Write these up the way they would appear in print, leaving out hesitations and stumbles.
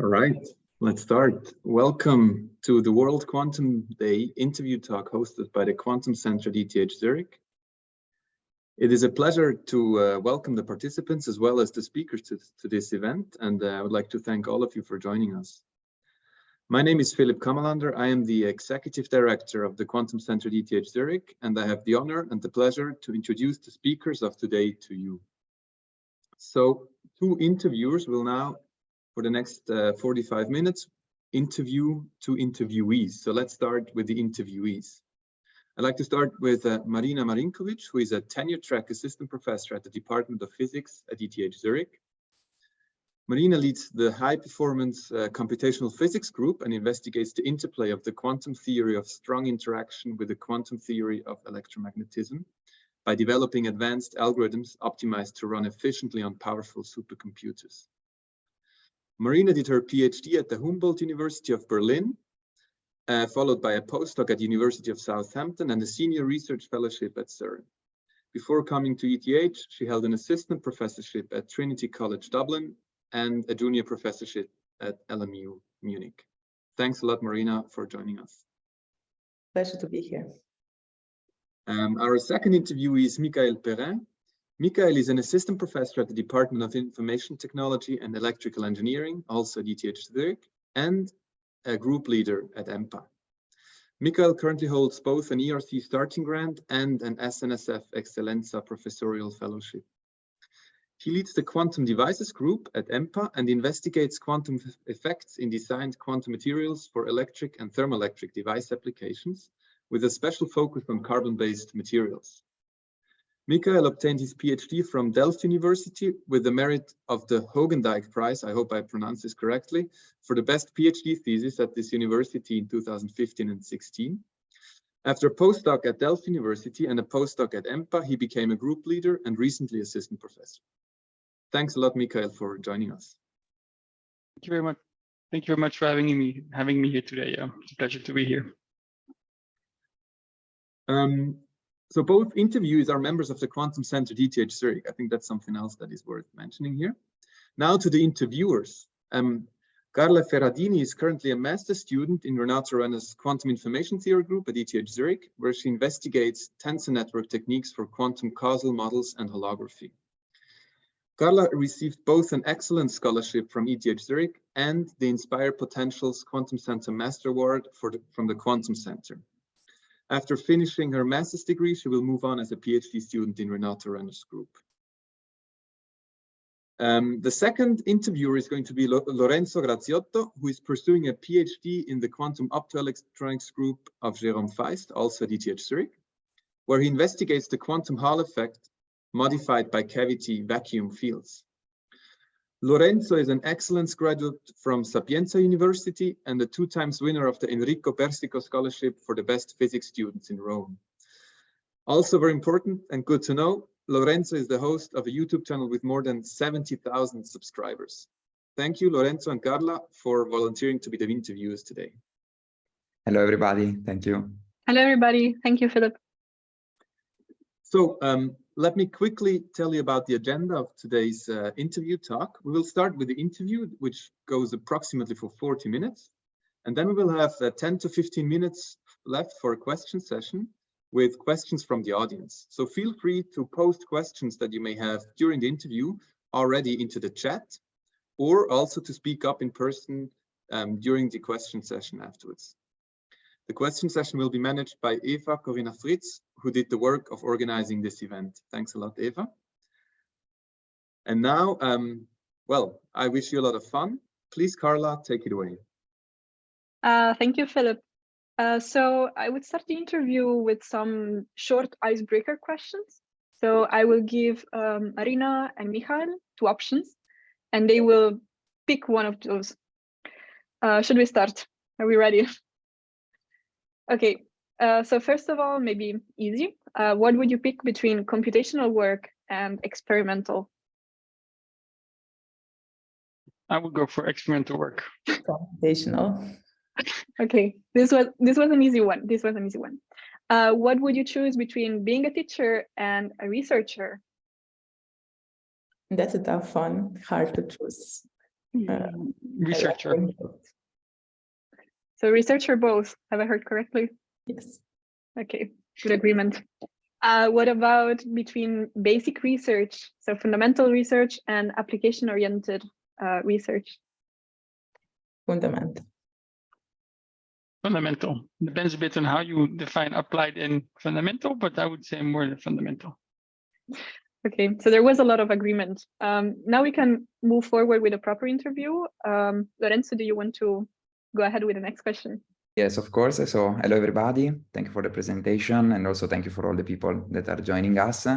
All right, let's start. Welcome to the World Quantum Day interview talk hosted by the Quantum Center at ETH Zurich. It is a pleasure to welcome the participants as well as the speakers to this event, and I would like to thank all of you for joining us. My name is Philip Kamalander. I am the Executive Director of the Quantum Center at ETH Zurich, and I have the honor and the pleasure to introduce the speakers of today to you. So, two interviewers will now, for the next 45 minutes, interview two interviewees. So let's start with the interviewees. I'd like to start with Marina Marinkovic, who is a tenure-track assistant professor at the Department of Physics at ETH Zurich. Marina leads the high-performance computational physics group and investigates the interplay of the quantum theory of strong interaction with the quantum theory of electromagnetism by developing advanced algorithms optimized to run efficiently on powerful supercomputers. Marina did her PhD at the Humboldt University of Berlin, followed by a postdoc at the University of Southampton and a senior research fellowship at CERN. Before coming to ETH, she held an assistant professorship at Trinity College Dublin and a junior professorship at LMU Munich. Thanks a lot, Marina, for joining us. Pleasure to be here. Our second interviewee is Mickaël Perrin. Mickaël is an assistant professor at the Department of Information Technology and Electrical Engineering, also at ETH Zurich, and a group leader at Empa. Mickaël currently holds both an ERC starting grant and an SNSF Excellenza professorial fellowship. He leads the Quantum Devices group at Empa and investigates quantum effects in designed quantum materials for electric and thermoelectric device applications, with a special focus on carbon-based materials. Mickaël obtained his PhD from Delft University with the merit of the Hogendijk Prize, I hope I pronounced this correctly, for the best PhD thesis at this university in 2015 and 16. After a postdoc at Delft University and a postdoc at Empa, he became a group leader and recently assistant professor. Thanks a lot, Mickaël, for joining us. Thank you very much. Thank you very much for having me here today. It's a pleasure to be here. So both interviewees are members of the Quantum Center at ETH Zurich. I think that's something else that is worth mentioning here. Now to the interviewers. Carla Ferradini is currently a master's student in Renato Renner's Quantum Information Theory group at ETH Zurich, where she investigates tensor network techniques for quantum causal models and holography. Carla received both an excellent scholarship from ETH Zurich and the Inspire Potentials Quantum Center Master Award from the Quantum Center. After finishing her master's degree, she will move on as a PhD student in Renato Renner's group. The second interviewer is going to be Lorenzo Graziotto, who is pursuing a PhD in the quantum optoelectronics group of Jérôme Faist, also at ETH Zurich, where he investigates the quantum Hall effect modified by cavity vacuum fields. Lorenzo is an excellence graduate from Sapienza University and a 2-time winner of the Enrico Persico Scholarship for the best physics students in Rome. Also very important and good to know, Lorenzo is the host of a YouTube channel with more than 70,000 subscribers. Thank you, Lorenzo and Carla, for volunteering to be the interviewers today. Hello, everybody. Thank you. Hello, everybody. Thank you, Philip. So let me quickly tell you about the agenda of today's interview talk. We will start with the interview, which goes approximately for 40 minutes. And then we will have 10 to 15 minutes left for a question session with questions from the audience. So feel free to post questions that you may have during the interview already into the chat, or also to speak up in person during the question session afterwards. The question session will be managed by Eva Corinna Fritz, who did the work of organizing this event. Thanks a lot, Eva. And now, well, I wish you a lot of fun. Please, Carla, take it away. Thank you, Philip. So I would start the interview with some short icebreaker questions. So I will give Marina and Mickaël 2 options, and they will pick one of those. Should we start? Are we ready? Okay, so first of all, maybe easy. What would you pick between computational work and experimental? I would go for experimental work. Computational. Okay, this was an easy one. This was an easy one. What would you choose between being a teacher and a researcher? That's a tough one. Hard to choose. Researcher. So researcher both, have I heard correctly? Yes. Okay, good agreement. What about between basic research, so fundamental research, and application-oriented research? Fundamental. Fundamental. Depends a bit on how you define applied and fundamental, but I would say more than fundamental. Okay, so there was a lot of agreement. Now we can move forward with a proper interview. Lorenzo, do you want to go ahead with the next question? Yes, of course. So hello, everybody. Thank you for the presentation. And also thank you for all the people that are joining us.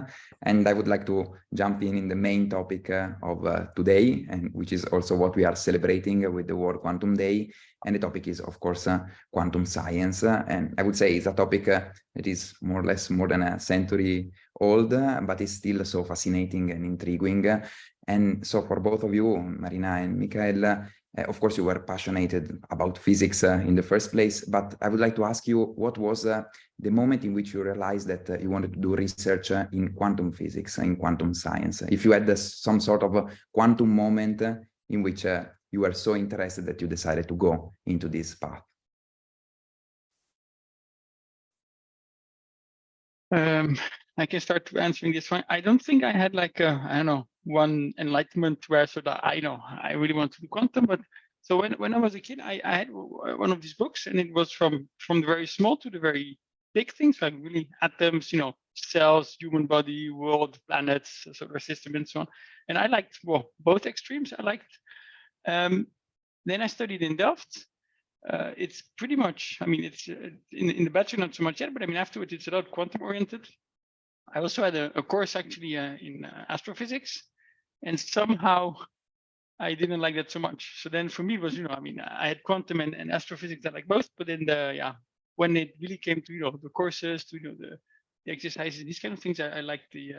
And I would like to jump in the main topic of today, and which is also what we are celebrating with the World Quantum Day. And the topic is, of course, quantum science. And I would say it's a topic that is more or less more than a century old, but it's still so fascinating and intriguing. And so for both of you, Marina and Mickaël, of course, you were passionate about physics in the first place, but I would like to ask you, what was the moment in which you realized that you wanted to do research in quantum physics, in quantum science? If you had some sort of a quantum moment in which you were so interested that you decided to go into this path. I can start answering this one. I don't think I had like a, I don't know, one enlightenment where so that I really want to do quantum. But so when I was a kid, I had one of these books, and it was from the very small to the very big things, like really atoms, cells, human body, world, planets, solar system, and so on. And I liked, well, both extremes. I liked. Then I studied in Delft. It's pretty much, I mean, it's in the bachelor not so much yet, but I mean afterwards it's a lot quantum oriented. I also had a course actually in astrophysics, and somehow I didn't like that so much. So then for me it was, I mean, I had quantum and astrophysics, I like both, but then when it really came to the courses, to the exercises, these kind of things, I liked the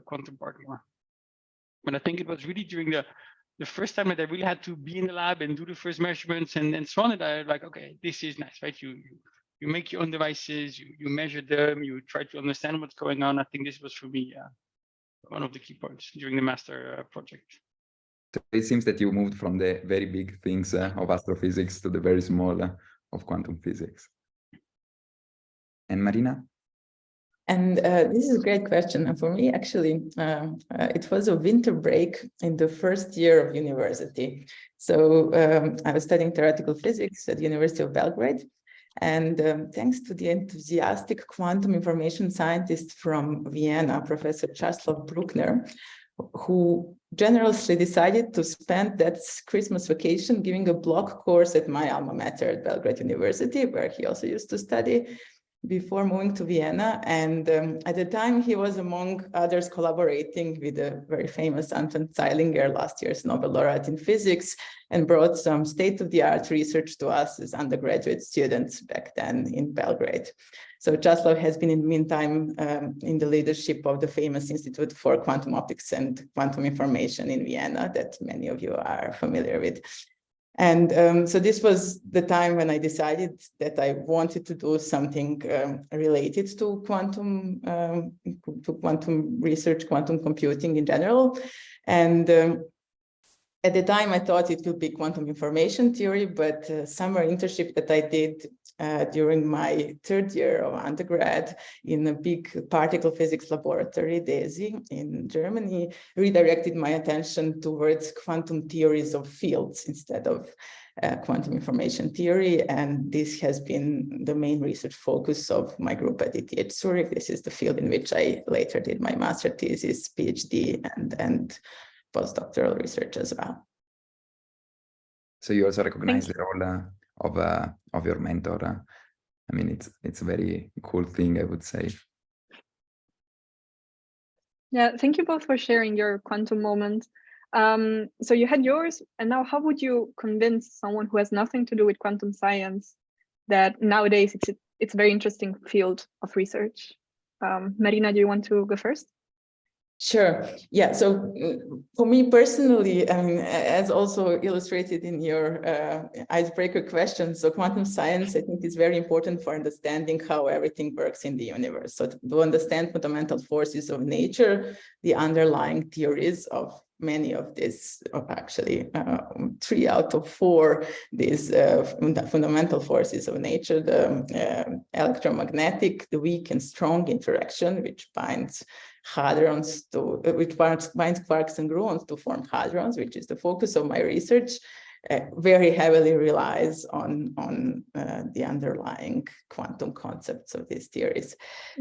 quantum part more. But I think it was really during the first time that I really had to be in the lab and do the first measurements and so on, that I like, okay, this is nice, right? You make your own devices, you measure them, you try to understand what's going on. I think this was for me one of the key points during the master project. So it seems that you moved from the very big things of astrophysics to the very small of quantum physics. And Marina? And this is a great question. And for me, actually, it was a winter break in the first year of university. So I was studying theoretical physics at the University of Belgrade. And thanks to the enthusiastic quantum information scientist from Vienna, Professor Czeslaw Bruckner, who generously decided to spend that Christmas vacation giving a block course at my alma mater at Belgrade University, where he also used to study before moving to Vienna. And at the time, he was, among others, collaborating with the very famous Anton Zeilinger, last year's Nobel laureate in physics, and brought some state-of-the-art research to us as undergraduate students back then in Belgrade. So Czeslaw has been, in the meantime, in the leadership of the famous Institute for Quantum Optics and Quantum Information in Vienna that many of you are familiar with. And so this was the time when I decided that I wanted to do something related to quantum research, quantum computing in general. And at the time, I thought it would be quantum information theory, but summer internship that I did during my third year of undergrad in a big particle physics laboratory, ETHZ, in Germany, redirected my attention towards quantum theories of fields instead of quantum information theory. And this has been the main research focus of my group at ETH Zurich. This is the field in which I later did my master thesis, PhD, and postdoctoral research as well. So you also recognize the role of your mentor. I mean, it's a very cool thing, I would say. Yeah, thank you both for sharing your quantum moment. So you had yours, and now how would you convince someone who has nothing to do with quantum science that nowadays it's a very interesting field of research? Marina, do you want to go first? Sure. Yeah. So for me personally, I mean, as also illustrated in your icebreaker question, so quantum science, I think, is very important for understanding how everything works in the universe. So to understand fundamental forces of nature, the underlying theories of many of these, actually 3 out of 4, these fundamental forces of nature, the electromagnetic, the weak and strong interaction, which binds hadrons to, which binds quarks and gluons to form hadrons, which is the focus of my research, very heavily relies on the underlying quantum concepts of these theories.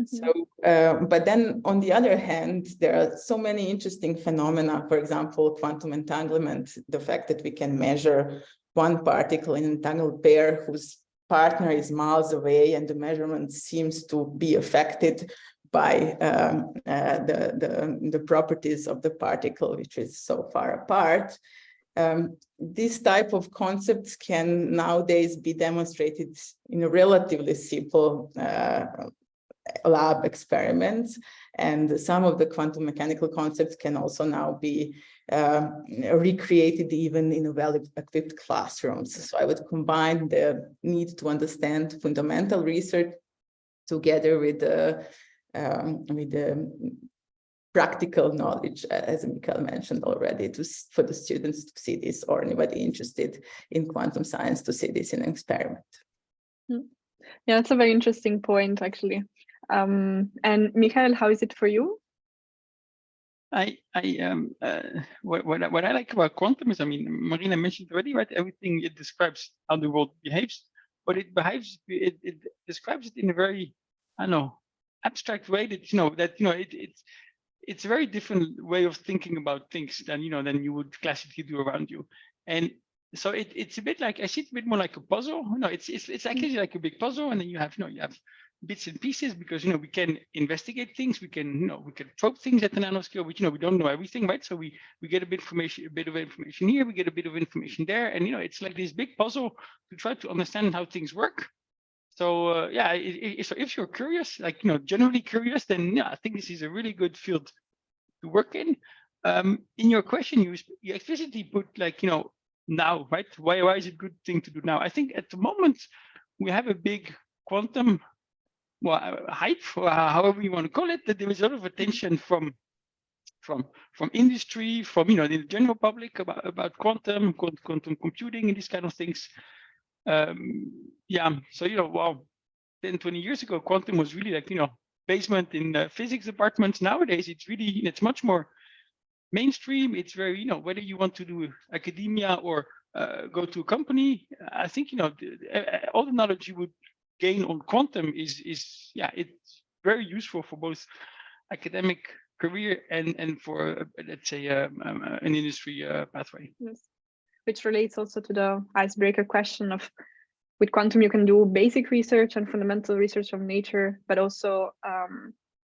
So, but then on the other hand, there are so many interesting phenomena. For example, quantum entanglement, the fact that we can measure one particle in an entangled pair whose partner is miles away, and the measurement seems to be affected by the properties of the particle, which is so far apart. This type of concepts can nowadays be demonstrated in a relatively simple lab experiments, and some of the quantum mechanical concepts can also now be recreated even in well-equipped classrooms. So I would combine the need to understand fundamental research together with the practical knowledge, as Mickaël mentioned already, for the students to see this, or anybody interested in quantum science to see this in an experiment. Yeah, that's a very interesting point, actually. And Mickaël, how is it for you? What I like about quantum is, I mean, Marina mentioned already, right? Everything it describes how the world behaves, but it describes it in a very, I don't know, abstract way that it's a very different way of thinking about things than than you would classically do around you. And so it's a bit like, I see it a bit more like a puzzle. It's actually like a big puzzle, and then you have bits and pieces, because we can investigate things, we can probe things at the nanoscale, which we don't know everything, right? So we get a bit of information here, we get a bit of information there, and it's like this big puzzle to try to understand how things work. So so if you're curious, like generally curious, then I think this is a really good field to work in. In your question, you explicitly put like now, right? Why is it a good thing to do now? I think at the moment we have a big quantum hype, or however you want to call it, that there is a lot of attention from industry, from the general public about quantum computing and these kind of things. So 10, 20 years ago, quantum was really like basement in physics departments. Nowadays it's much more mainstream. It's very whether you want to do academia or go to a company, I think all the knowledge you would gain on quantum is it's very useful for both academic career and for let's say an industry pathway. Yes. Which relates also to the icebreaker question of, with quantum you can do basic research and fundamental research of nature, but also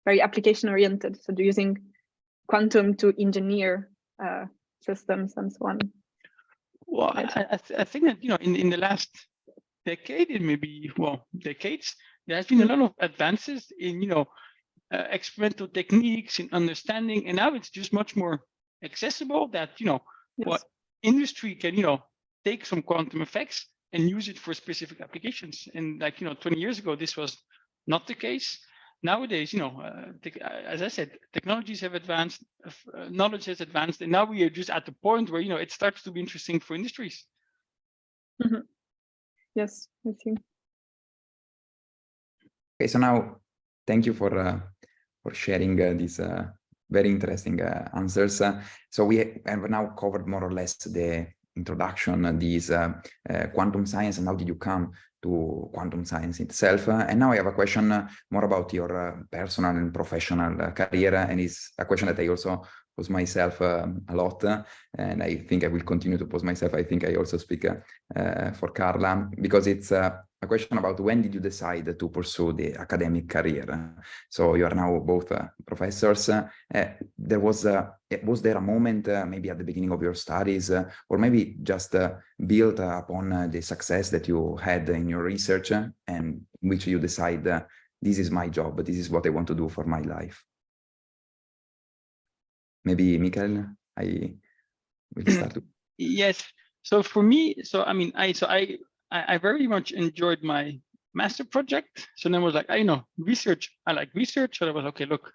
very application oriented, so using quantum to engineer systems and so on. Well, right? I think that in the last decade, and maybe decades, there has been a lot of advances in experimental techniques, in understanding, and now it's just much more accessible that what industry can take some quantum effects and use it for specific applications. And like 20 years ago, this was not the case. Nowadays, as I said, technologies have advanced, knowledge has advanced, and now we are just at the point where it starts to be interesting for industries. Mm-hmm. Yes, I see. Okay, so now thank you for sharing these very interesting answers. So we have now covered more or less the introduction, these quantum science, and how did you come to quantum science itself. And now I have a question more about your personal and professional career, and it's a question that I also pose myself a lot, and I think I will continue to pose myself. I think I also speak for Carla, because it's a question about when did you decide to pursue the academic career? So you are now both professors. Was there a moment, maybe at the beginning of your studies, or maybe just built upon the success that you had in your research, and in which you decide, this is my job, this is what I want to do for my life? Maybe Mickaël, I will start. Yes. So for me, I very much enjoyed my master project. So then I was like, research. I like research. So I was okay. Look,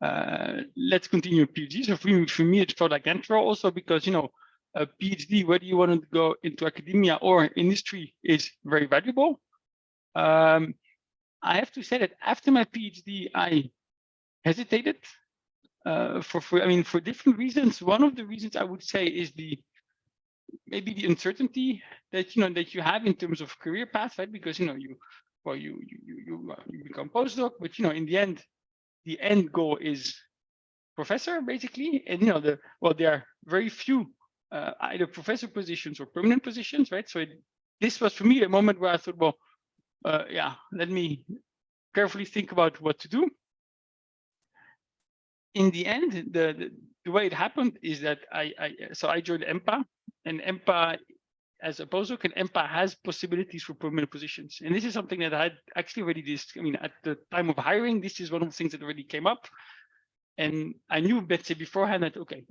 let's continue a PhD. So for me, it felt like natural also because, you know, a PhD, whether you want to go into academia or industry, is very valuable. I have to say that after my PhD, I hesitated for different reasons. One of the reasons I would say is maybe the uncertainty that you have in terms of career path, right? Because you become postdoc, but in the end goal is professor basically, and there are very few either professor positions or permanent positions, right? So this was for me a moment where I thought, well, let me carefully think about what to do. In the end, the way it happened is that I joined Empa, and Empa as a postdoc, and Empa has possibilities for permanent positions. And this is something that I had actually already at the time of hiring, this is one of the things that already came up. And I knew, let's say beforehand, that okay,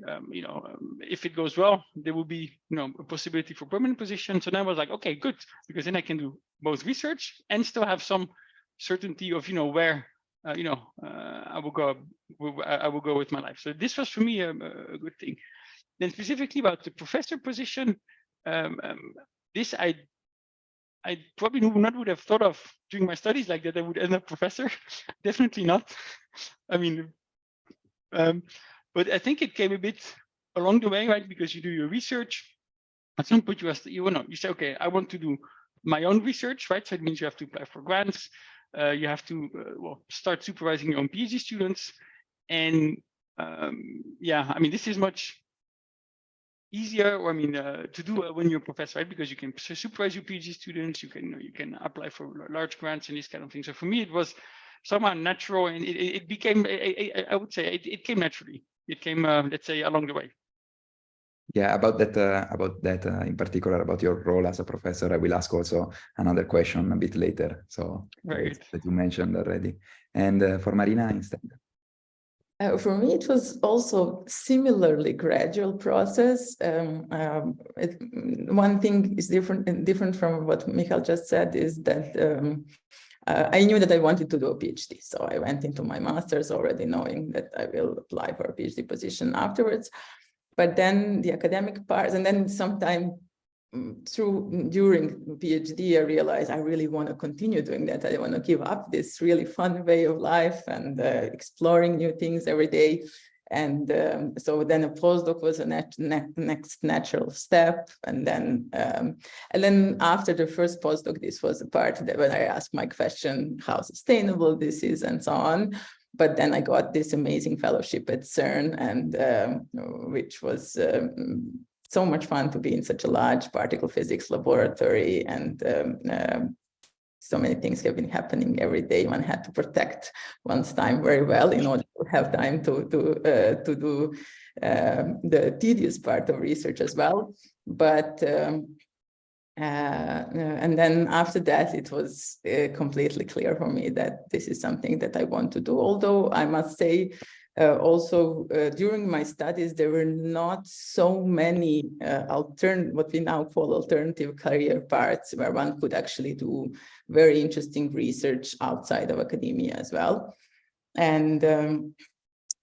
if it goes well, there will be a possibility for permanent position. So then I was like, okay, good, because then I can do both research and still have some certainty of where I will go with my life. So this was for me a good thing. Then specifically about the professor position, this I probably would have thought of during my studies like that I would end up professor. Definitely not. I mean, but I think it came a bit along the way, right? Because you do your research. At some point, you say, okay, I want to do my own research, right? So it means you have to apply for grants. You have to start supervising your own PhD students, and this is much easier, to do when you're a professor, right? Because you can supervise your PhD students, you can apply for large grants and these kind of things. So for me, it was somehow natural, and it became, I would say, it came naturally. It came, let's say, along the way. Yeah, about that in particular, about your role as a professor, I will ask also another question a bit later. So that you mentioned already. And for Marina instead. For me, it was also similarly gradual process. One thing is different from what Mickaël just said is that I knew that I wanted to do a PhD. So I went into my master's already knowing that I will apply for a PhD position afterwards. But then the academic part, and then sometime during PhD, I realized I really want to continue doing that. I want to give up this really fun way of life and exploring new things every day. And so then a postdoc was a next natural step. And then after the first postdoc, this was the part that when I asked my question, how sustainable this is and so on. But then I got this amazing fellowship at CERN, and which was so much fun to be in such a large particle physics laboratory, and so many things have been happening every day. One had to protect one's time very well in order to have time to do the tedious part of research as well. But and then after that, it was completely clear for me that this is something that I want to do. Although I must say, also during my studies, there were not so many what we now call alternative career paths, where one could actually do very interesting research outside of academia as well. And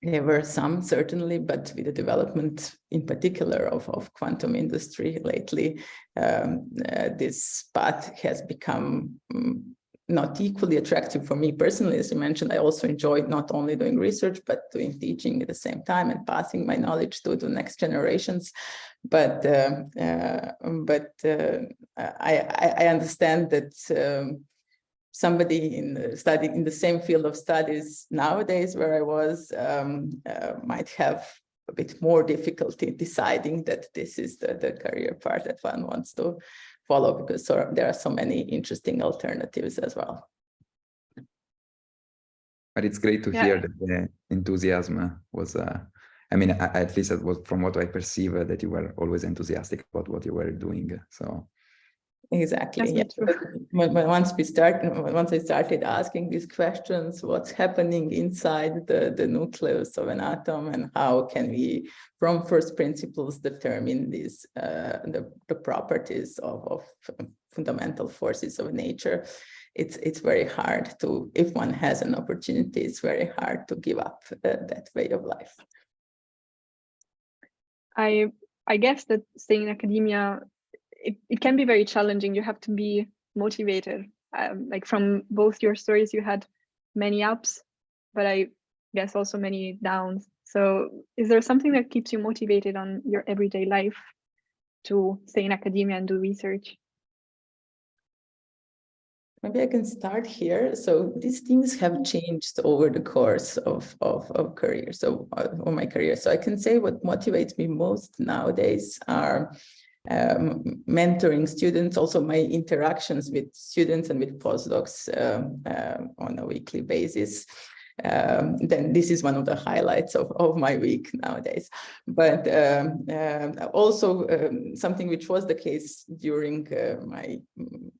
there were some, certainly, but with the development in particular of quantum industry lately, this path has become not equally attractive for me personally. As you mentioned, I also enjoyed not only doing research, but doing teaching at the same time and passing my knowledge to the next generations. But I understand that somebody in the same field of studies nowadays where I was might have a bit more difficulty deciding that this is the career path that one wants to follow, because there are so many interesting alternatives as well. But it's great to hear that the enthusiasm was, at least that was from what I perceive, that you were always enthusiastic about what you were doing. So. Exactly. Yeah. Once I started asking these questions, what's happening inside the nucleus of an atom, and how can we, from first principles, determine these the properties of fundamental forces of nature, it's very hard to, if one has an opportunity, it's very hard to give up that way of life. I guess that staying in academia, it can be very challenging. You have to be motivated. Like from both your stories, you had many ups, but I guess also many downs. So is there something that keeps you motivated on your everyday life to stay in academia and do research? Maybe I can start here. So these things have changed over the course of career, so of my career. So I can say what motivates me most nowadays are mentoring students, also my interactions with students and with postdocs on a weekly basis. Then this is one of the highlights of my week nowadays. But also something which was the case during my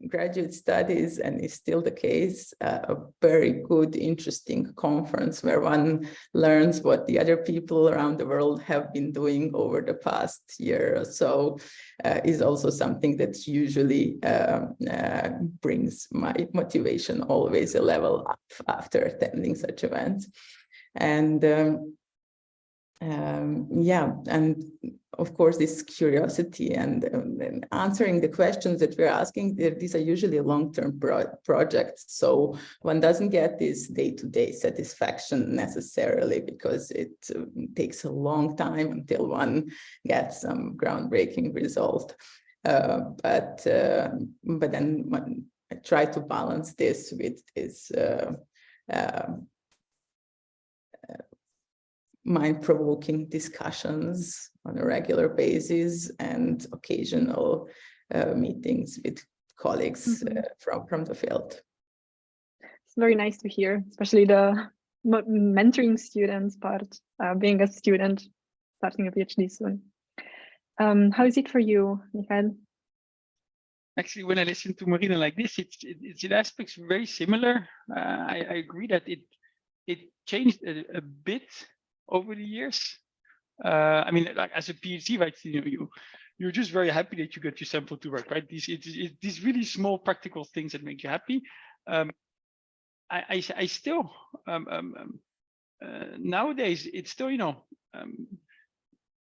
graduate studies and is still the case, a very good, interesting conference where one learns what the other people around the world have been doing over the past year or so, is also something that usually brings my motivation always a level up after attending such events. And yeah, and of course this curiosity and answering the questions that we're asking, these are usually long-term projects, so one doesn't get this day-to-day satisfaction necessarily, because it takes a long time until one gets some groundbreaking result. But then I try to balance this with this mind-provoking discussions on a regular basis and occasional meetings with colleagues from the field. It's very nice to hear, especially the mentoring students part, being a student, starting a PhD soon. How is it for you, Mickaël? Actually, when I listen to Marina like this, it's in aspects very similar. I agree that it changed a bit over the years. I mean, like as a PhD, right? You're just very happy that you got your sample to work, right? These really small practical things that make you happy. I still nowadays it's still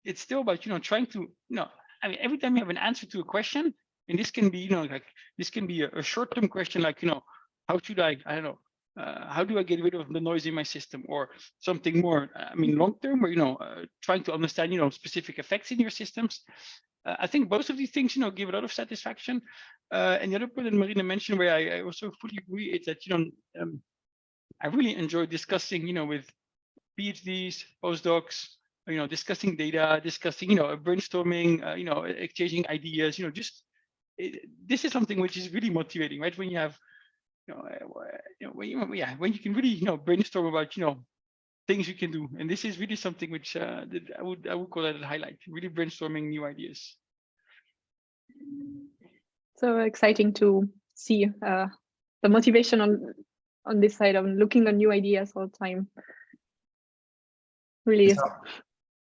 it's still about trying to I mean, every time you have an answer to a question, and this can be like this can be a short-term question, like how should I don't know. How do I get rid of the noise in my system, or something more, I mean, long-term, or, trying to understand, specific effects in your systems. I think both of these things, give a lot of satisfaction. And the other point that Marina mentioned, where I also fully agree, is that, I really enjoy discussing, with PhDs, postdocs, discussing data, discussing, brainstorming, exchanging ideas, this is something which is really motivating, right? When you have, when you can really, brainstorm about, things you can do, and this is really something which that I would call that a highlight. Really brainstorming new ideas. So exciting to see the motivation on this side of looking at new ideas all the time. Really is.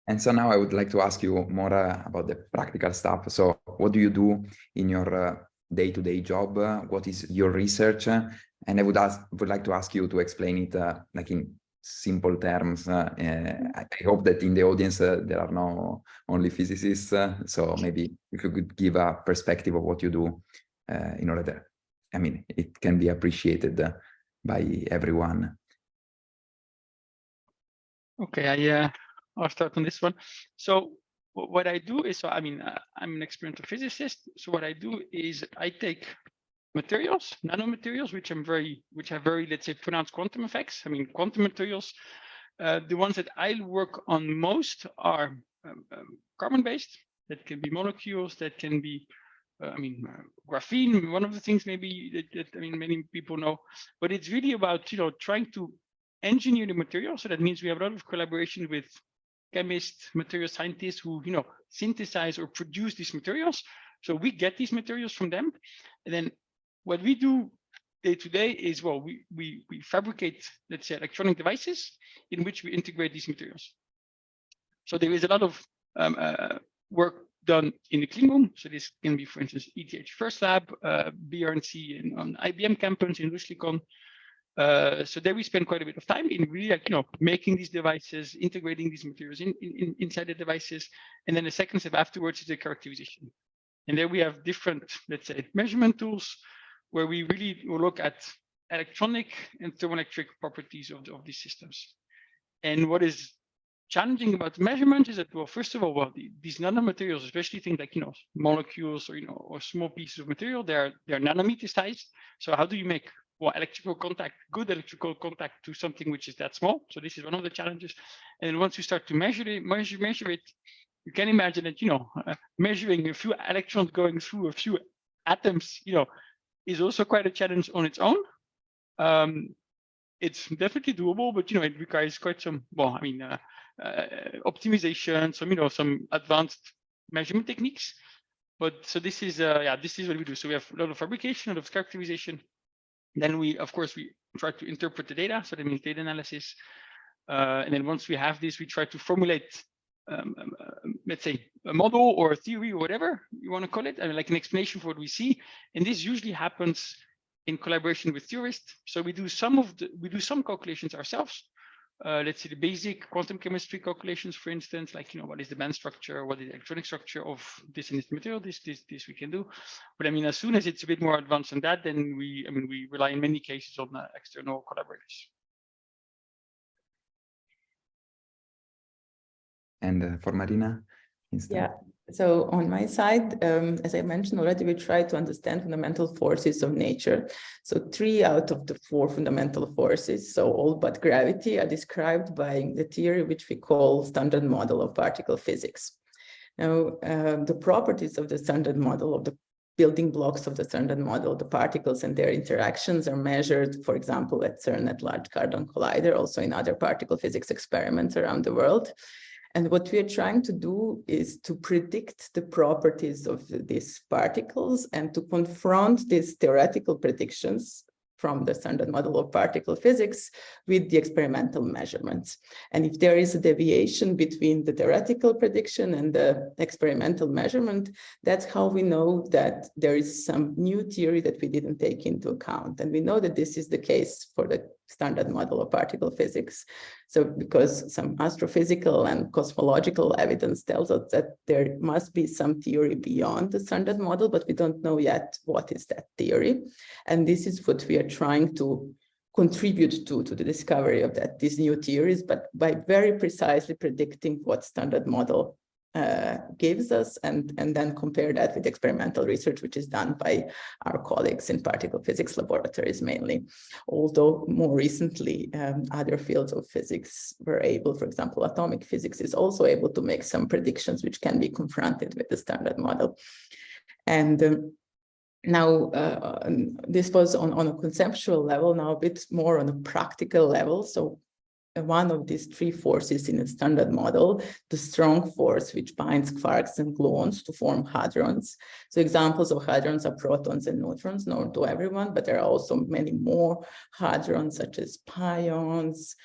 And so now I would like to ask you more about the practical stuff. So what do you do in your day-to-day job? What is your research? And I would like to ask you to explain it like in simple terms. I hope that in the audience there are no only physicists, so maybe if you could give a perspective of what you do in order that, I mean, it can be appreciated by everyone. Okay, I'll start on this one. So what I do is, I mean, I'm an experimental physicist. So what I do is I take materials, nanomaterials, which have very, let's say, pronounced quantum effects. I mean, quantum materials. The ones that I work on most are carbon-based. That can be molecules. That can be, graphene. One of the things maybe that I mean many people know. But it's really about trying to engineer the material. So that means we have a lot of collaboration with chemists, material scientists who synthesize or produce these materials. So we get these materials from them, and then what we do day to day is, well, we fabricate, let's say, electronic devices in which we integrate these materials. So there is a lot of work done in the clean room. So this can be, for instance, ETH First Lab, BRNC on IBM campus in Ruslikon. So there we spend quite a bit of time in really, like, making these devices, integrating these materials inside the devices. And then the second step afterwards is the characterization. And there we have different, let's say, measurement tools where we really look at electronic and thermoelectric properties of these systems. And what is challenging about the measurement is that, well, first of all, these nanomaterials, especially things like, molecules or small pieces of material, they're nanometer sized. So how do you make good electrical contact to something which is that small? So this is one of the challenges. And once you start to measure it, you can imagine that, measuring a few electrons going through a few atoms, is also quite a challenge on its own. It's definitely doable, but it requires quite some, optimization, some advanced measurement techniques. But so this is what we do. So we have a lot of fabrication, a lot of characterization. Then we try to interpret the data. So that means data analysis. And then once we have this, we try to formulate, let's say, a model or a theory or whatever you want to call it, like an explanation for what we see. And this usually happens in collaboration with theorists. So we do some calculations ourselves. Let's say the basic quantum chemistry calculations, for instance, like, what is the band structure, what is the electronic structure of this and this material, this we can do. But as soon as it's a bit more advanced than that, then we rely in many cases on external collaborators. And for Marina? Yeah, so on my side, as I mentioned already, we try to understand fundamental forces of nature. So 3 out of the 4 fundamental forces, so all but gravity, are described by the theory which we call standard model of particle physics. Now, the properties of the standard model, of the building blocks of the standard model, the particles and their interactions, are measured, for example, at CERN, at Large Hadron Collider, also in other particle physics experiments around the world. And what we are trying to do is to predict the properties of these particles and to confront these theoretical predictions from the standard model of particle physics with the experimental measurements. And if there is a deviation between the theoretical prediction and the experimental measurement, that's how we know that there is some new theory that we didn't take into account. And we know that this is the case for the standard model of particle physics. So because some astrophysical and cosmological evidence tells us that there must be some theory beyond the standard model, but we don't know yet what is that theory. And this is what we are trying to contribute to the discovery of these new theories, but by very precisely predicting what standard model gives us, and then compare that with experimental research, which is done by our colleagues in particle physics laboratories mainly. Although more recently, other fields of physics were able, for example, atomic physics is also able to make some predictions which can be confronted with the standard model. And now, this was on a conceptual level, now a bit more on a practical level. So one of these 3 forces in a standard model, the strong force which binds quarks and gluons to form hadrons. So examples of hadrons are protons and neutrons, known to everyone, but there are also many more hadrons, such as pions,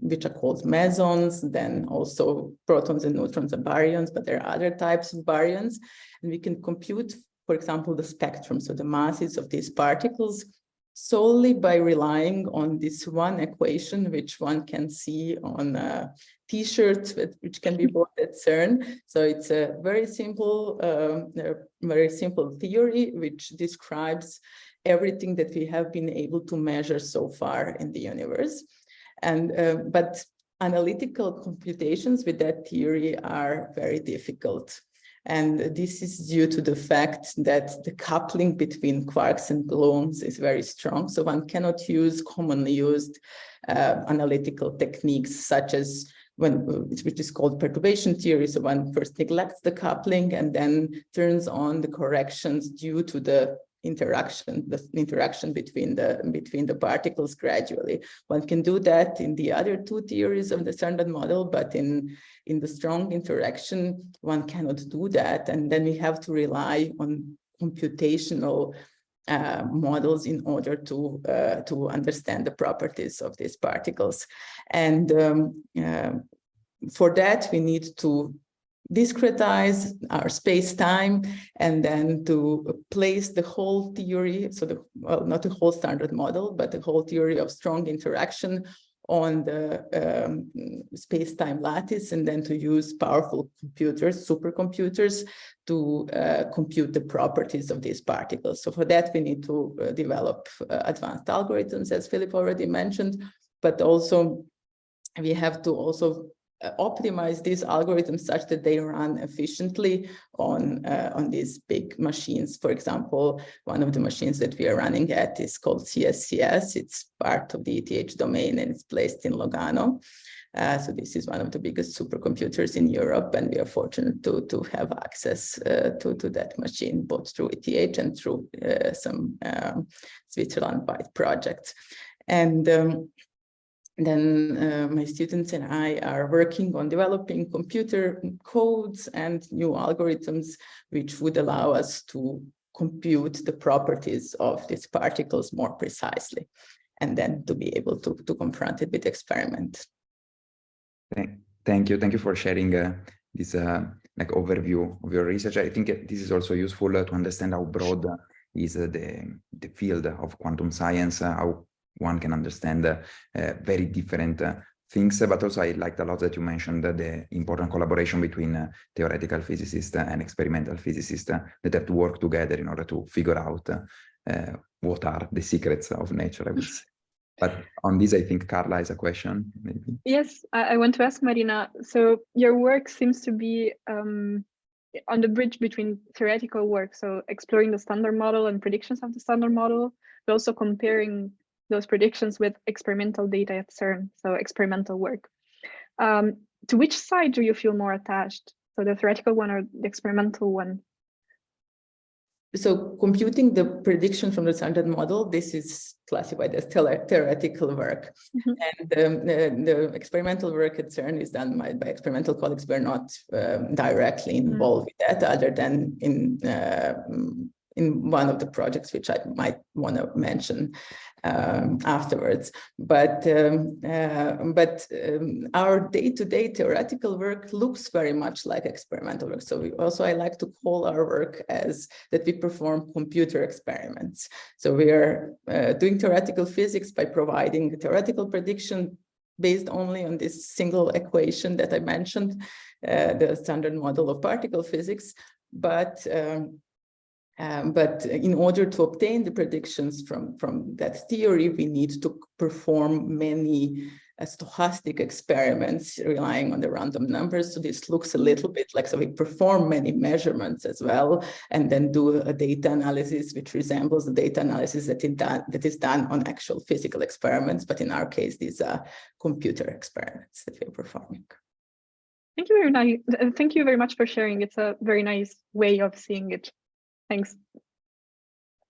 which are called mesons. Then also protons and neutrons are baryons, but there are other types of baryons. And we can compute, for example, the spectrum, so the masses of these particles, solely by relying on this one equation, which one can see on a T-shirt, which can be bought at CERN. So it's a very simple theory which describes everything that we have been able to measure so far in the universe. And but analytical computations with that theory are very difficult. And this is due to the fact that the coupling between quarks and gluons is very strong. So one cannot use commonly used analytical techniques, such as which is called perturbation theory. So one first neglects the coupling and then turns on the corrections due to the interaction between the particles gradually. One can do that in the other 2 theories of the standard model, but in the strong interaction, one cannot do that. And then we have to rely on computational models in order to understand the properties of these particles. And for that, we need to discretize our space-time and then to place the whole theory, so well, not the whole standard model, but the whole theory of strong interaction on the space-time lattice, and then to use powerful computers, supercomputers, to compute the properties of these particles. So for that, we need to develop advanced algorithms, as Philip already mentioned, but also we have to also optimize these algorithms such that they run efficiently on these big machines. For example, one of the machines that we are running at is called CSCS. It's part of the ETH domain and it's placed in Lugano. So this is one of the biggest supercomputers in Europe, and we are fortunate to have access to that machine, both through ETH and through some Switzerland-wide projects. And then my students and I are working on developing computer codes and new algorithms which would allow us to compute the properties of these particles more precisely, and then to be able to confront it with experiment. Thank you for sharing this like overview of your research. I think this is also useful to understand how broad is the field of quantum science, how one can understand very different things, but also I liked a lot that you mentioned the important collaboration between theoretical physicists and experimental physicists that have to work together in order to figure out what are the secrets of nature, I would say. But on this, I think Carla has a question, maybe. Yes, I want to ask Marina. So your work seems to be on the bridge between theoretical work, so exploring the standard model and predictions of the standard model, but also comparing those predictions with experimental data at CERN, so experimental work. To which side do you feel more attached? So the theoretical one or the experimental one? So computing the prediction from the standard model, this is classified as theoretical work. Mm-hmm. And the experimental work at CERN is done by experimental colleagues. We're not directly involved with that, other than in one of the projects, which I might want to mention afterwards. But our day-to-day theoretical work looks very much like experimental work. So I like to call our work as that we perform computer experiments. So we are doing theoretical physics by providing theoretical prediction based only on this single equation that I mentioned, the standard model of particle physics. But in order to obtain the predictions from that theory, we need to perform many stochastic experiments relying on the random numbers. So this looks a little bit like, so we perform many measurements as well, and then do a data analysis which resembles the data analysis that is done on actual physical experiments. But in our case, these are computer experiments that we're performing. Thank you very nice. Thank you very much for sharing. It's a very nice way of seeing it. Thanks.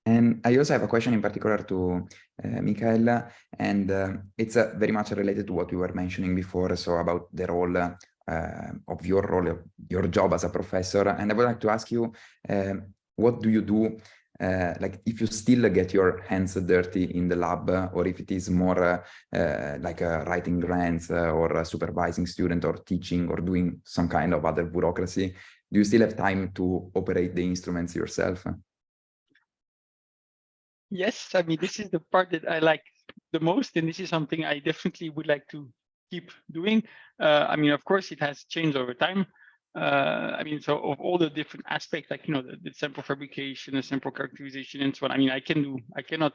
And I also have a question in particular to Mickaël, and it's very much related to what we were mentioning before, so about the role of your job as a professor. And I would like to ask you, what do you do, like if you still get your hands dirty in the lab, or if it is more like writing grants or supervising students or teaching or doing some kind of other bureaucracy? Do you still have time to operate the instruments yourself? Yes, I mean, this is the part that I like the most, and this is something I definitely would like to keep doing. I mean, of course, it has changed over time. I mean, so of all the different aspects, like, you know, the sample fabrication, the sample characterization, and so on. I mean, I cannot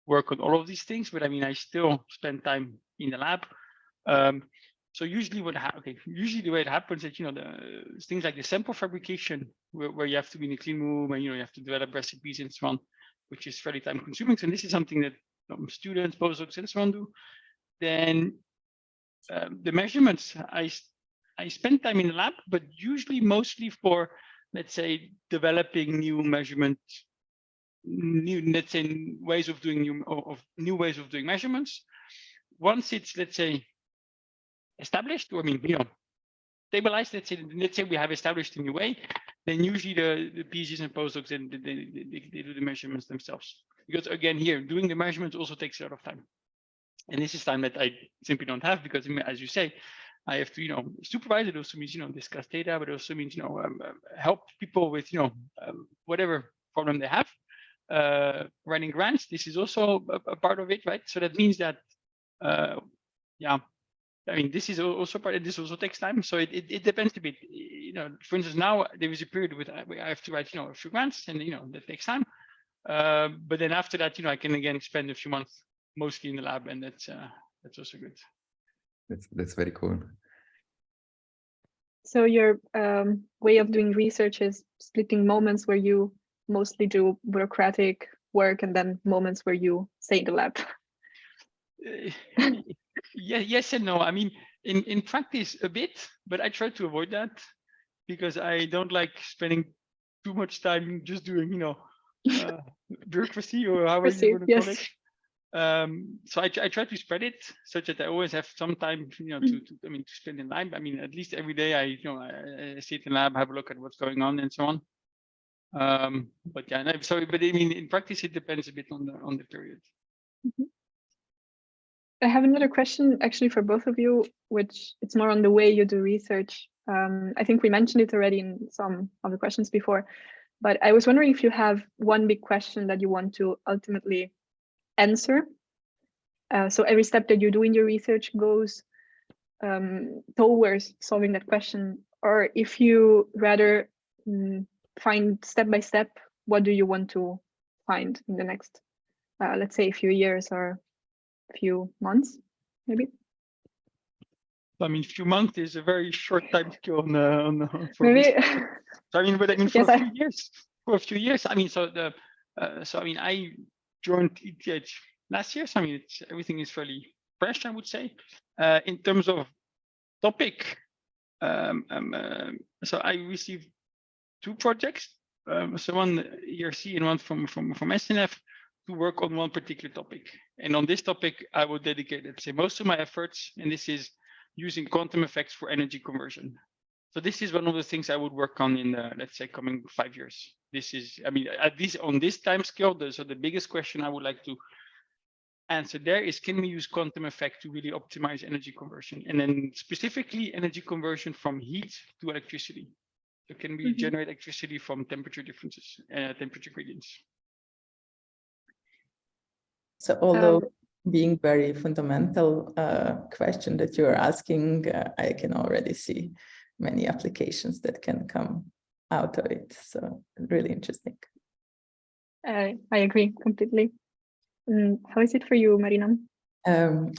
work on all of these things, but I mean, I still spend time in the lab. So usually usually the way it happens is, you know, the things like the sample fabrication, where you have to be in a clean room and, you know, you have to develop recipes and so on, which is fairly time consuming. So this is something that students, postdocs, and so on do. Then the measurements, I spend time in the lab, but usually mostly for, let's say, developing new measurement, let's say, ways of doing new ways of doing measurements. Once it's, let's say, established, or I mean, you know, stabilized, let's say we have established a new way, then usually the PhDs and postdocs, and they do the measurements themselves. Because again, here, doing the measurements also takes a lot of time. And this is time that I simply don't have, because, as you say, I have to, supervise. It also means, discuss data, but it also means, help people with, whatever problem they have. Running grants, this is also a part of it, right? So that means that, yeah, I mean, this is also part of this also takes time. So it depends a bit, for instance, now there is a period where I have to write, a few grants, and, that takes time. But then after that, I can again spend a few months mostly in the lab, and that's also good. That's very cool. So your way of doing research is splitting moments where you mostly do bureaucratic work and then moments where you stay in the lab. Yeah, yes and no. I mean, in practice a bit, but I try to avoid that because I don't like spending too much time just doing, bureaucracy or however you want to call it. So I try to spread it such that I always have some time, to spend in lab. I mean, at least every day I sit in lab, have a look at what's going on and so on. But yeah, no, sorry, but I mean, in practice, it depends a bit on the period. Mm-hmm. I have another question actually for both of you, which it's more on the way you do research. I think we mentioned it already in some of the questions before, but I was wondering if you have one big question that you want to ultimately answer. So every step that you do in your research goes towards solving that question, or if you rather find step by step, what do you want to find in the next, let's say, a few years or a few months, maybe? I mean, few months is a very short time scale on for maybe. So I mean, but I mean, for yes, a few years. I mean, so I joined ETH last year. So I mean, everything is fairly fresh, I would say. In terms of topic, so I received 2 projects. So one ERC and one from SNF to work on one particular topic. And on this topic, I will dedicate, let's say, most of my efforts, and this is using quantum effects for energy conversion. So this is one of the things I would work on in the, let's say, coming 5 years. This is, I mean, at least on this time scale, so the biggest question I would like to answer there is, can we use quantum effect to really optimize energy conversion? And then specifically energy conversion from heat to electricity. So can we generate electricity from temperature differences, temperature gradients? So although being very fundamental question that you're asking, I can already see many applications that can come out of it. So really interesting. I agree completely. How is it for you, Marina?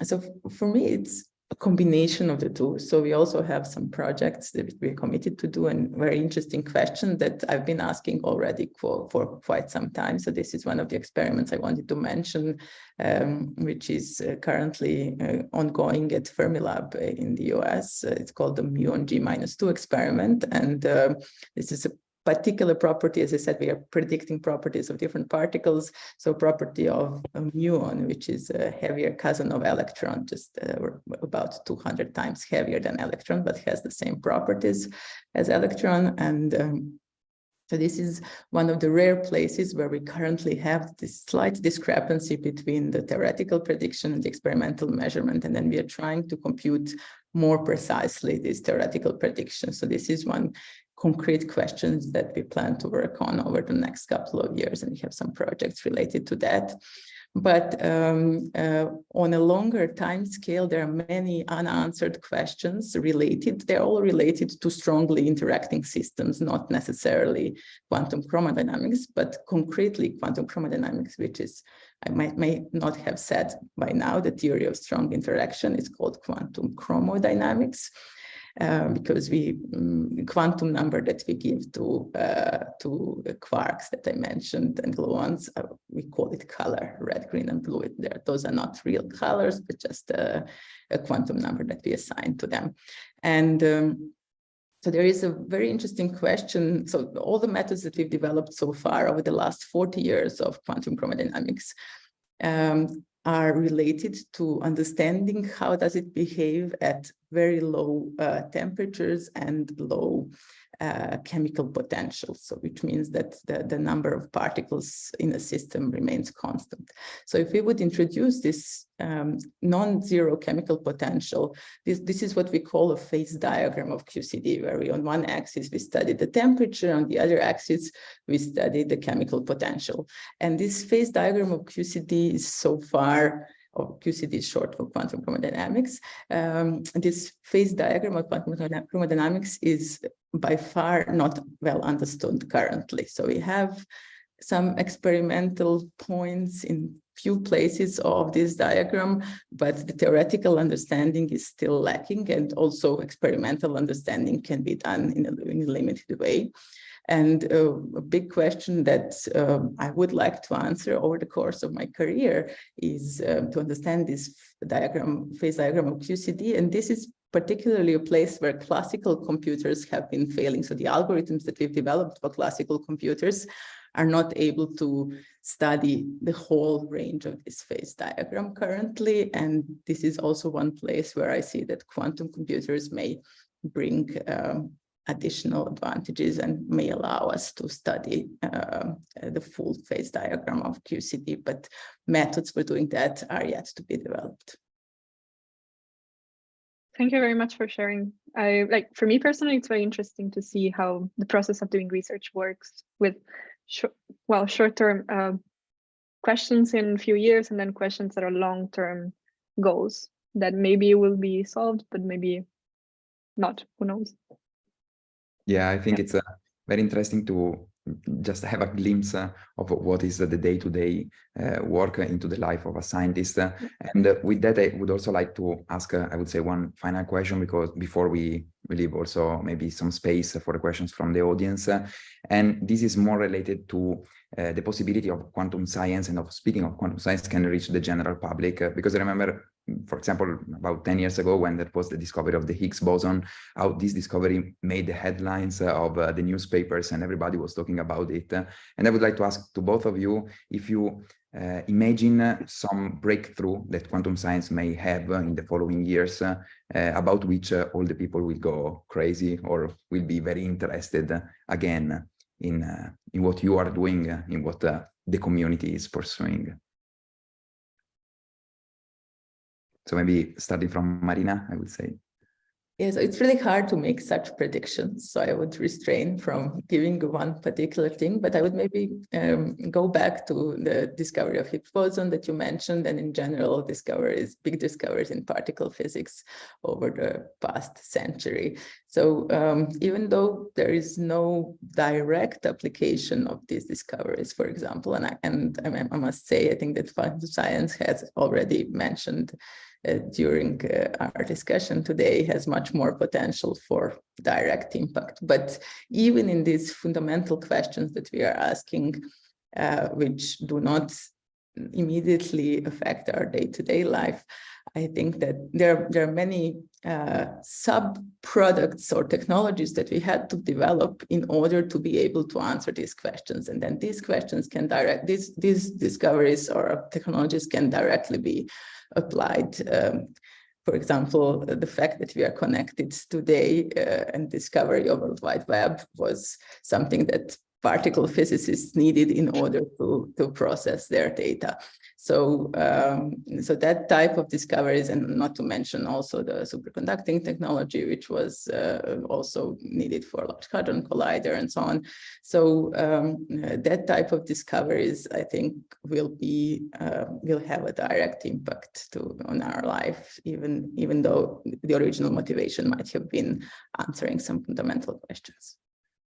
So for me, it's a combination of the two. So we also have some projects that we're committed to do, and very interesting question that I've been asking already for quite some time. So this is one of the experiments I wanted to mention, which is currently ongoing at Fermilab in the US. It's called the muon G-2 experiment. And this is a particular property. As I said, we are predicting properties of different particles. So property of a muon, which is a heavier cousin of electron, just about 200 times heavier than electron, but has the same properties as electron. And so this is one of the rare places where we currently have this slight discrepancy between the theoretical prediction and the experimental measurement. And then we are trying to compute more precisely these theoretical predictions. So this is one concrete questions that we plan to work on over the next couple of years, and we have some projects related to that. But on a longer time scale, there are many unanswered questions related. They're all related to strongly interacting systems, not necessarily quantum chromodynamics, but concretely quantum chromodynamics, which is, I may not have said by now, the theory of strong interaction is called quantum chromodynamics. Because quantum number that we give to quarks that I mentioned and gluons, we call it color, red, green, and blue. Those are not real colors, but just a quantum number that we assign to them. And so there is a very interesting question. So all the methods that we've developed so far over the last 40 years of quantum chromodynamics are related to understanding how does it behave at very low temperatures and low chemical potential, so which means that the number of particles in a system remains constant. So if we would introduce this non-zero chemical potential, this is what we call a phase diagram of QCD, where we, on one axis we study the temperature, on the other axis we study the chemical potential. And this phase diagram of QCD is so far, or QCD is short for quantum chromodynamics. This phase diagram of quantum chromodynamics is by far not well understood currently. So we have some experimental points in few places of this diagram, but the theoretical understanding is still lacking, and also experimental understanding can be done in a limited way. And a big question that I would like to answer over the course of my career is to understand this phase diagram of QCD. And this is particularly a place where classical computers have been failing. So the algorithms that we've developed for classical computers are not able to study the whole range of this phase diagram currently. And this is also one place where I see that quantum computers may bring additional advantages and may allow us to study the full phase diagram of QCD, but methods for doing that are yet to be developed. Thank you very much for sharing. For me personally, it's very interesting to see how the process of doing research works with short-term questions in a few years, and then questions that are long-term goals that maybe will be solved, but maybe not, who knows? Yeah, I think it's very interesting to just have a glimpse of what is the day-to-day work into the life of a scientist. And with that, I would also like to ask, I would say, one final question, because before we leave also maybe some space for the questions from the audience. And this is more related to the possibility of quantum science, and of speaking of quantum science can reach the general public. Because I remember, for example, about 10 years ago, when there was the discovery of the Higgs boson, how this discovery made the headlines of the newspapers, and everybody was talking about it. And I would like to ask to both of you, if you imagine some breakthrough that quantum science may have in the following years, about which all the people will go crazy, or will be very interested again in what you are doing, in what the community is pursuing. So maybe starting from Marina, I would say. Yes, it's really hard to make such predictions, so I would refrain from giving one particular thing, but I would maybe go back to the discovery of Higgs boson that you mentioned, and in general big discoveries in particle physics over the past century. So even though there is no direct application of these discoveries, for example, and I must say, I think that quantum science has already mentioned during our discussion today, has much more potential for direct impact. But even in these fundamental questions that we are asking, which do not immediately affect our day-to-day life, I think that there are many sub-products or technologies that we had to develop in order to be able to answer these questions. And then these questions can these discoveries or technologies can directly be applied. For example, the fact that we are connected today and discovery of World Wide Web was something that particle physicists needed in order to process their data. So, so that type of discoveries, and not to mention also the superconducting technology, which was also needed for Large Hadron Collider and so on. So that type of discoveries, I think, will have a direct impact on our life, even though the original motivation might have been answering some fundamental questions.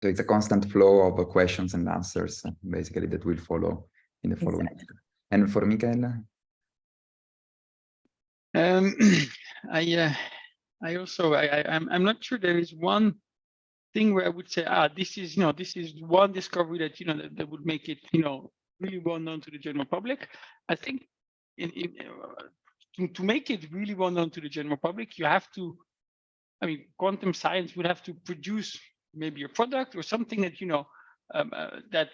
So it's a constant flow of questions and answers, basically, that will follow in the following. Exactly. And for Mickaël? I'm not sure there is one thing where I would say, this is one discovery that that would make it really well known to the general public. I think to make it really well known to the general public, you have to, quantum science would have to produce maybe a product or something that that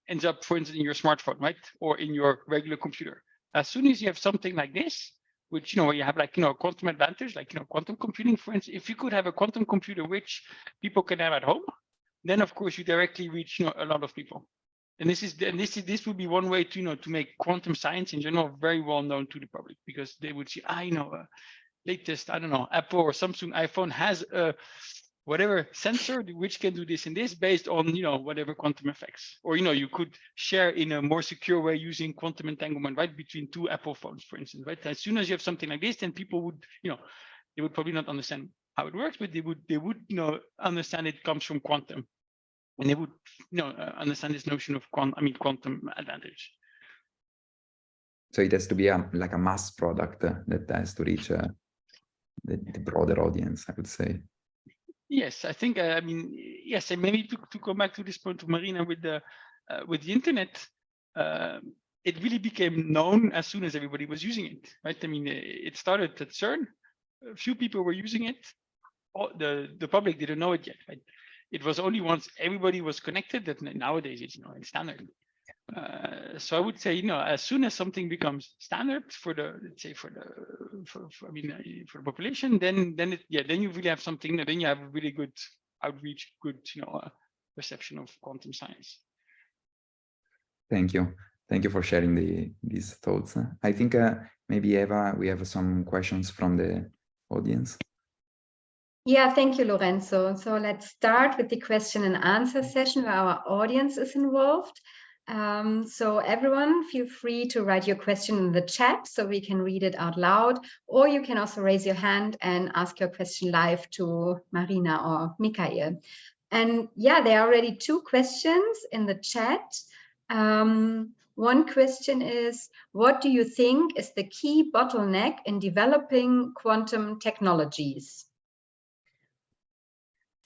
ends up, for instance, in your smartphone, right, or in your regular computer. As soon as you have something like this, which, where you have like, quantum advantage, like, quantum computing, for instance. If you could have a quantum computer which people can have at home, then of course you directly reach, a lot of people. And this would be one way to, to make quantum science in general very well known to the public, because they would see, latest, I don't know, Apple or Samsung iPhone has a whatever sensor which can do this and this based on, whatever quantum effects. Or, you could share in a more secure way using quantum entanglement, right, between two Apple phones, for instance, right? As soon as you have something like this, then people would, they would probably not understand how it works, but they would, understand it comes from quantum. And they would, understand this notion of quantum advantage. So it has to be like a mass product that has to reach the broader audience, I would say. Yes, I think. Yes, and maybe to come back to this point of Marina with the internet, it really became known as soon as everybody was using it, right? I mean, it started at CERN. A few people were using it. The public didn't know it yet, right? It was only once everybody was connected that nowadays it's it's standard. So I would say, as soon as something becomes standard for the, let's say, for the population, then you really have something. Then you have a really good outreach, good perception of quantum science. Thank you for sharing these thoughts. I think maybe Eva, we have some questions from the audience. Yeah, thank you, Lorenzo. So let's start with the question and answer session where our audience is involved. So everyone, feel free to write your question in the chat so we can read it out loud, or you can also raise your hand and ask your question live to Marina or Mickaël. And yeah, there are already 2 questions in the chat. One question is, what do you think is the key bottleneck in developing quantum technologies?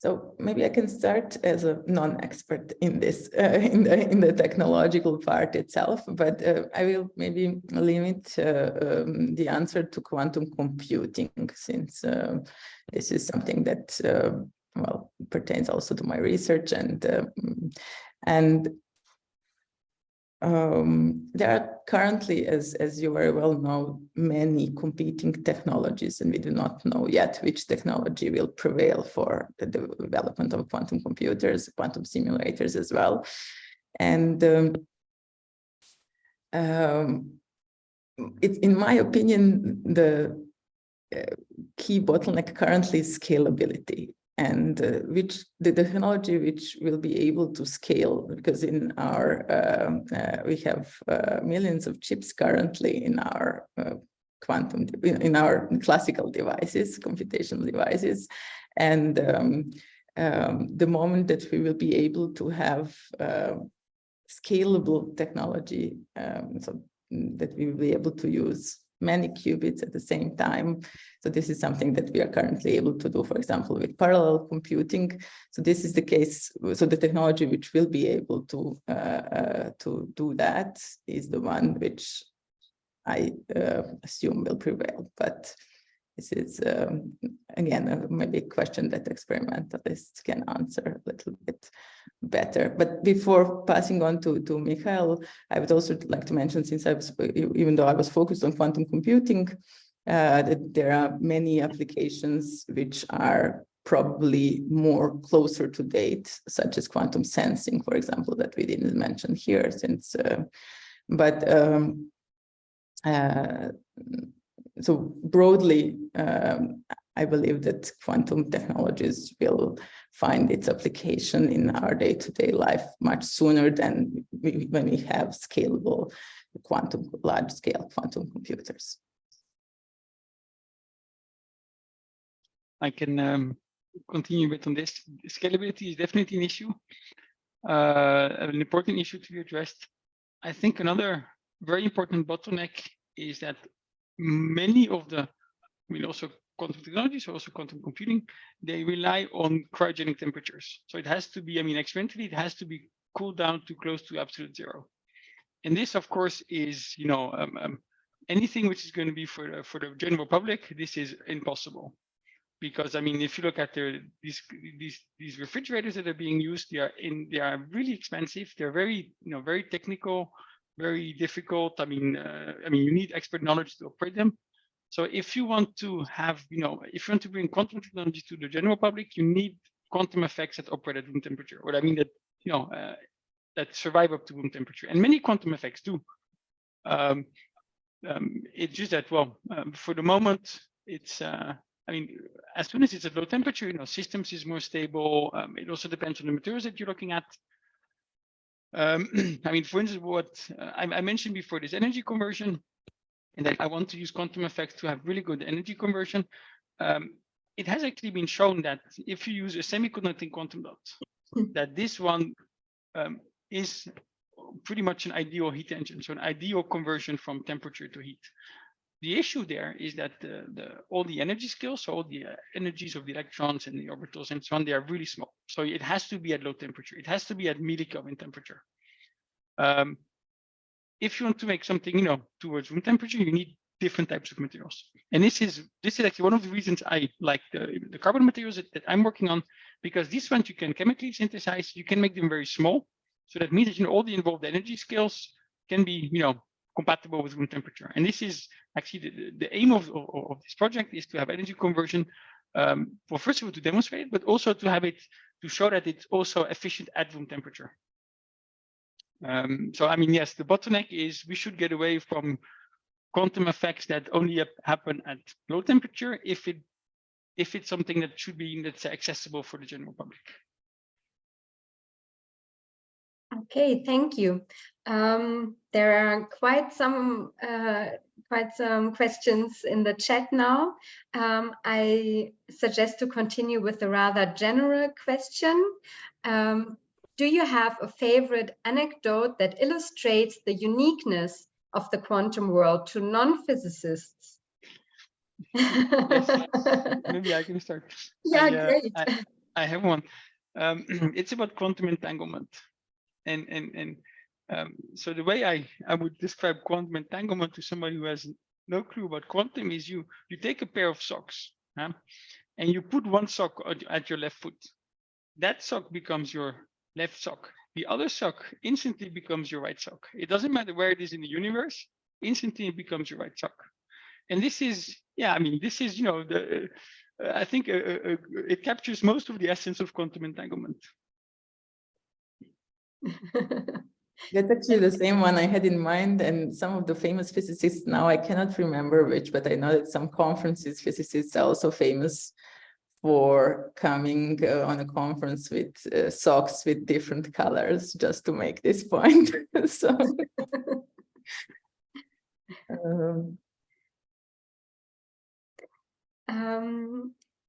So maybe I can start as a non-expert in this, in the technological part itself, but I will maybe limit the answer to quantum computing, since this is something that well, pertains also to my research, and there are currently, as you very well know, many competing technologies, and we do not know yet which technology will prevail for the development of quantum computers, quantum simulators as well. And in my opinion, the key bottleneck currently is scalability. And which the technology which will be able to scale, because in our we have millions of chips currently in our in our classical devices, computational devices, and the moment that we will be able to have scalable technology, so that we will be able to use many qubits at the same time. So this is something that we are currently able to do, for example, with parallel computing. So this is the case. So the technology which will be able to do that is the one which I assume will prevail. But this is, again, maybe a question that experimentalists can answer a little bit better. But before passing on to Mickaël, I would also like to mention, since I was, even though I was focused on quantum computing, that there are many applications which are probably more closer to date, such as quantum sensing, for example, that we didn't mention here, since, so broadly, I believe that quantum technologies will find its application in our day-to-day life much sooner than when we have scalable large-scale quantum computers. I can continue a bit on this. Scalability is definitely an issue, an important issue to be addressed. I think another very important bottleneck is that many of the, also quantum technologies, also quantum computing, they rely on cryogenic temperatures. So it has to be, experimentally, it has to be cooled down to close to absolute zero. And this, of course, is, anything which is going to be for the general public, this is impossible. Because if you look at these refrigerators that are being used, they are really expensive. They're very, very technical, very difficult. You need expert knowledge to operate them. So if you want to have, if you want to bring quantum technology to the general public, you need quantum effects that operate at room temperature. What I mean that, that survive up to room temperature. And many quantum effects do. It's just that, for the moment, it's, as soon as it's at low temperature, systems is more stable. It also depends on the materials that you're looking at. For instance, what I mentioned before, this energy conversion, and that I want to use quantum effects to have really good energy conversion. It has actually been shown that if you use a semiconducting quantum dot, that this one is pretty much an ideal heat engine, so an ideal conversion from temperature to heat. The issue there is that all the energy scales, so all the energies of the electrons and the orbitals and so on, they are really small. So it has to be at low temperature. It has to be at millikelvin temperature. If you want to make something, towards room temperature, you need different types of materials. And this is actually one of the reasons I like the carbon materials that I'm working on, because these ones you can chemically synthesize. You can make them very small. So that means that all the involved energy scales can be, compatible with room temperature. And this is actually the aim of this project, is to have energy conversion, for first of all to demonstrate it, but also to have it to show that it's also efficient at room temperature. So yes, the bottleneck is we should get away from quantum effects that only happen at low temperature if it's something that should be, let's say, accessible for the general public. Okay, thank you. There are quite some questions in the chat now. I suggest to continue with a rather general question. Do you have a favorite anecdote that illustrates the uniqueness of the quantum world to non-physicists? Yes, maybe I can start. Yeah, great. I have one. It's about quantum entanglement. And so the way I would describe quantum entanglement to somebody who has no clue about quantum is you take a pair of socks, and you put one sock at your left foot. That sock becomes your left sock. The other sock instantly becomes your right sock. It doesn't matter where it is in the universe, instantly it becomes your right sock. And this is, this is, I think it captures most of the essence of quantum entanglement. That's actually the same one I had in mind, and some of the famous physicists, now I cannot remember which, but I know that some conferences physicists are also famous for coming on a conference with socks with different colors, just to make this point. So,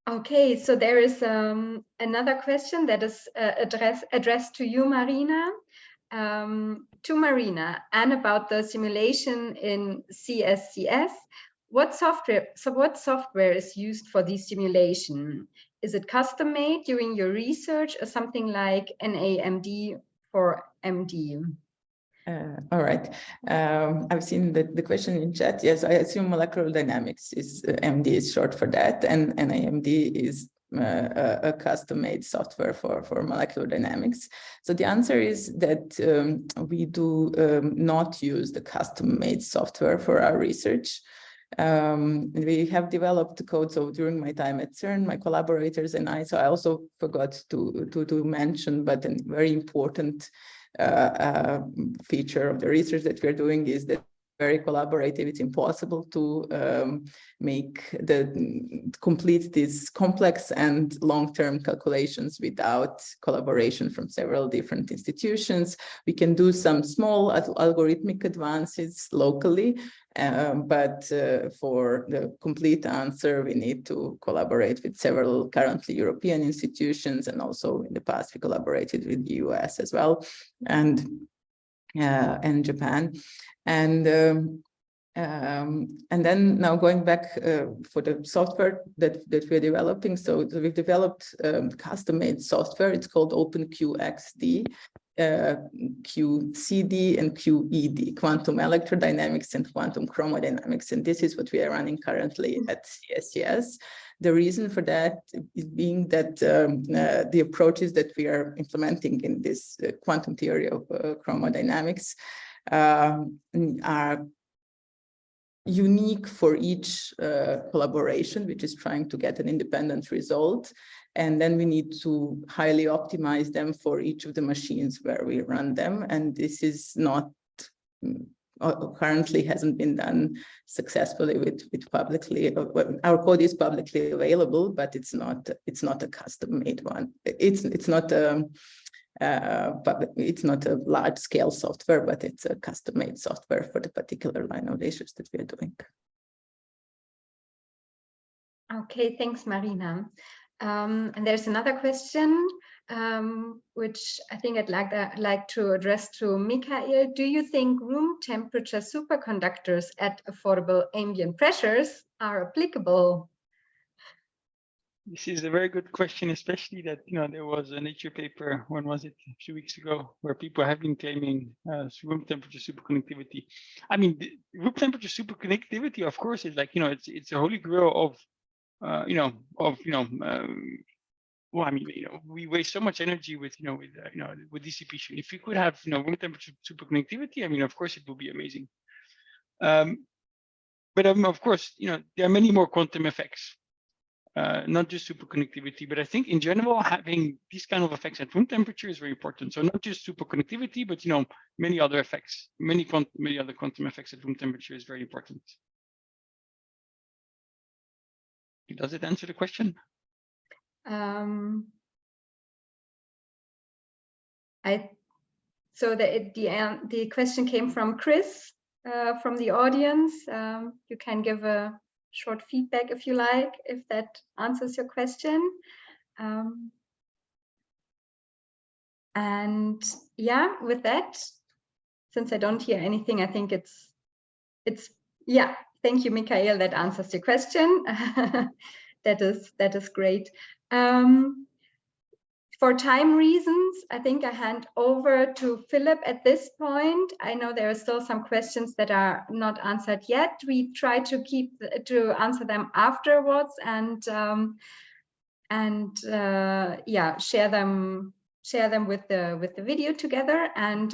okay, so there is another question that is addressed to you, Marina. To Marina, and about the simulation in CSCS. What software is used for the simulation? Is it custom made during your research, or something like NAMD for MD? All right. I've seen the question in chat. Yes, I assume molecular dynamics is MD is short for that, and NAMD is a custom-made software for molecular dynamics. So the answer is that we do not use the custom-made software for our research. We have developed the code. So during my time at CERN, my collaborators and I, so I also forgot to mention, but a very important feature of the research that we're doing is that very collaborative. It's impossible to complete these complex and long-term calculations without collaboration from several different institutions. We can do some small algorithmic advances locally, but for the complete answer, we need to collaborate with several currently European institutions, and also in the past we collaborated with the US as well, and Japan. And then now going back for the software that we're developing. So we've developed custom-made software. It's called OpenQXD, QCD and QED, Quantum Electrodynamics and Quantum Chromodynamics. And this is what we are running currently at CSCS. The reason for that is being that the approaches that we are implementing in this quantum theory of chromodynamics are unique for each collaboration, which is trying to get an independent result. And then we need to highly optimize them for each of the machines where we run them. And this is not, currently hasn't been done successfully with publicly, our code is publicly available, but it's not a custom-made one. It's not a large-scale software, but it's a custom-made software for the particular line of research that we are doing. Okay, thanks, Marina. And there's another question, which I think I'd like to address to Mickaël. Do you think room temperature superconductors at affordable ambient pressures are applicable? This is a very good question, especially that, you know, there was a Nature paper, when was it, a few weeks ago, where people have been claiming room temperature superconductivity. I mean, the room temperature superconductivity, of course, is like, you know, it's a holy grail of, well, I mean, you know, we waste so much energy with, with dissipation. If we could have, room temperature superconductivity, I mean, of course, it would be amazing. But of course, there are many more quantum effects, not just superconductivity, but I think in general, having these kind of effects at room temperature is very important. So not just superconductivity, but, many other effects, many other quantum effects at room temperature is very important. Does it answer the question? So the question came from Chris from the audience. You can give a short feedback if you like, if that answers your question. And yeah, with that, since I don't hear anything, I think it's yeah. Thank you, Mickaël. That answers your question. That is great. For time reasons, I think I hand over to Philip at this point. I know there are still some questions that are not answered yet. We try to answer them afterwards and yeah, share them with the video together. And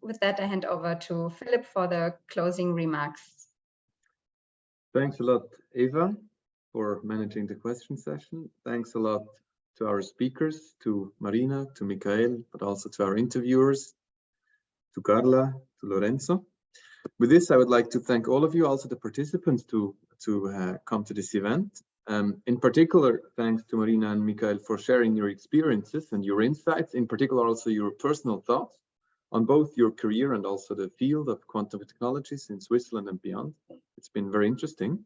with that, I hand over to Philip for the closing remarks. Thanks a lot, Eva, for managing the question session. Thanks a lot to our speakers, to Marina, to Mickaël, but also to our interviewers, to Carla, to Lorenzo. With this, I would like to thank all of you, also the participants, to come to this event. In particular, thanks to Marina and Mickaël for sharing your experiences and your insights, in particular also your personal thoughts on both your career and also the field of quantum technologies in Switzerland and beyond. It's been very interesting.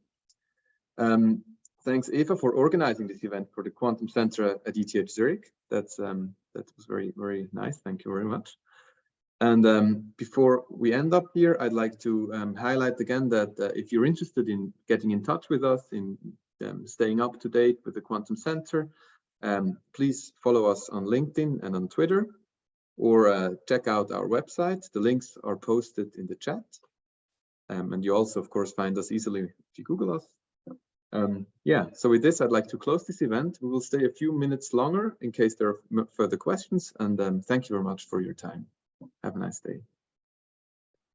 Thanks, Eva, for organizing this event for the Quantum Center at ETH Zurich. That was very, very nice. Thank you very much. And before we end up here, I'd like to highlight again that if you're interested in getting in touch with us, in staying up to date with the Quantum Center, please follow us on LinkedIn and on Twitter, or check out our website. The links are posted in the chat. And you also, of course, find us easily if you Google us. Yeah, so with this, I'd like to close this event. We will stay a few minutes longer in case there are further questions. And thank you very much for your time. Have a nice day.